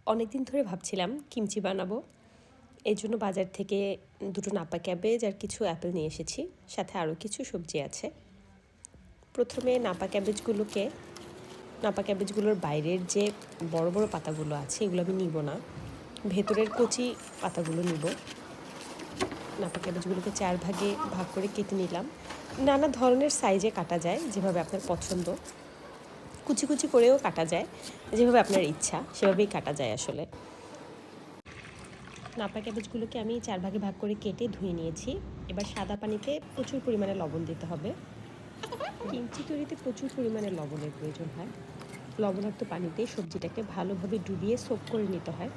অনেকদিন ধরে ভাবছিলাম কিমচি বানাবো। এই জন্য বাজার থেকে দুটো নাপা ক্যাবেজ আর কিছু অ্যাপেল নিয়ে এসেছি, সাথে আরও কিছু সবজি আছে। প্রথমে নাপা ক্যাবেজগুলোর বাইরের যে বড় বড় পাতাগুলো আছে এগুলো আমি নিব না, ভেতরের কচি পাতাগুলো নিব। নাপা ক্যাবেজগুলোকে 4 ভাগে ভাগ করে কেটে নিলাম। নানা ধরনের সাইজে কাটা যায়, যেভাবে আপনার পছন্দ। কুচি কুচি করেও কাটা যায়, যেভাবে আপনার ইচ্ছা সেভাবেই কাটা যায় আসলে। নাপা ক্যাবেজগুলোকে আমি 4 ভাগে ভাগ করে কেটে ধুয়ে নিয়েছি। এবার সাদা পানিতে প্রচুর পরিমাণে লবণ দিতে হবে। কিমচি তৈরিতে প্রচুর পরিমাণে লবণের প্রয়োজন হয়। লবণাক্ত পানিতে সবজিটাকে ভালোভাবে ডুবিয়ে সোক করে নিতে হয়,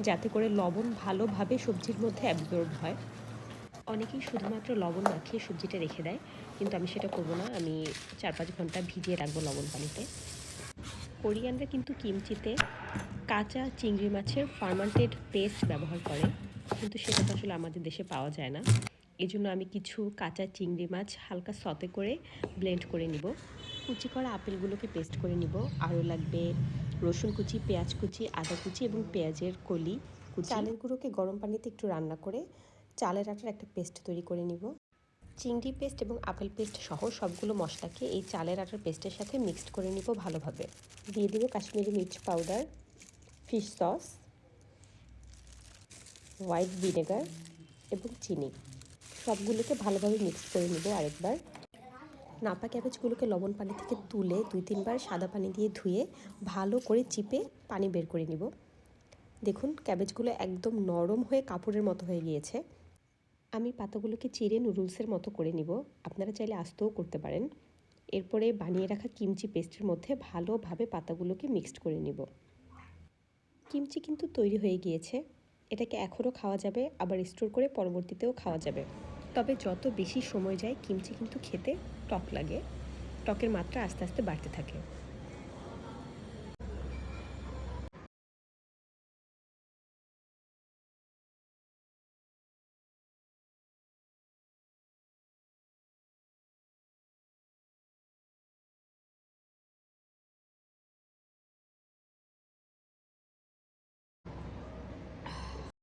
যাতে করে লবণ ভালোভাবে সবজির মধ্যে অ্যাবজর্ব হয়। অনেকেই শুধুমাত্র লবণ মাখিয়ে সবজিটা রেখে দেয়, কিন্তু আমি সেটা করবো না। আমি 4-5 ঘন্টা ভিজিয়ে রাখবো লবণ পানিতে। কোরিয়ানরা কিন্তু কিমচিতে কাঁচা চিংড়ি মাছের ফার্মান্টেড পেস্ট ব্যবহার করে, কিন্তু সেটা তো আসলে আমাদের দেশে পাওয়া যায় না। এই জন্য আমি কিছু কাঁচা চিংড়ি মাছ হালকা সতে করে ব্লেন্ড করে নিব। কুচি করা আপেলগুলোকে পেস্ট করে নিব। আরও লাগবে রসুন কুচি, পেঁয়াজ কুচি, আদা কুচি এবং পেঁয়াজের কলি কুচি। চালের গুঁড়োকে গরম পানিতে একটু রান্না করে চালের আটার একটা পেস্ট তৈরি করে নিব। চিংড়ি পেস্ট এবং আপেল পেস্ট সহ সবগুলো মশলাকে এই চালের আটার পেস্টের সাথে মিক্সড করে নিব ভালোভাবে। দিয়ে দিব কাশ্মীরি মির্চ powder, fish sauce, white vinegar এবং চিনি। সবগুলোকে ভালোভাবে মিক্স করে নিব আরেকবার। নাপা ক্যাবেজগুলোকে লবণ পানি থেকে তুলে 2-3 বার সাদা পানি দিয়ে ধুয়ে ভালো করে চিপে পানি বের করে নিব। দেখুন ক্যাবেজগুলো একদম নরম হয়ে কাপড়ের মতো হয়ে গিয়েছে। আমি পাতাগুলোকে চিড়ে নুডলসের মতো করে নিব, আপনারা চাইলে আস্তেও করতে পারেন। এরপরে বানিয়ে রাখা কিমচি পেস্টের মধ্যে ভালোভাবে পাতাগুলোকে মিক্সড করে নিব। কিমচি কিন্তু তৈরি হয়ে গিয়েছে। এটাকে এখনও খাওয়া যাবে, আবার স্টোর করে পরবর্তীতেও খাওয়া যাবে। তবে যত বেশি সময় যায় কিমচি কিন্তু খেতে টক লাগে, টকের মাত্রা আস্তে আস্তে বাড়তে থাকে।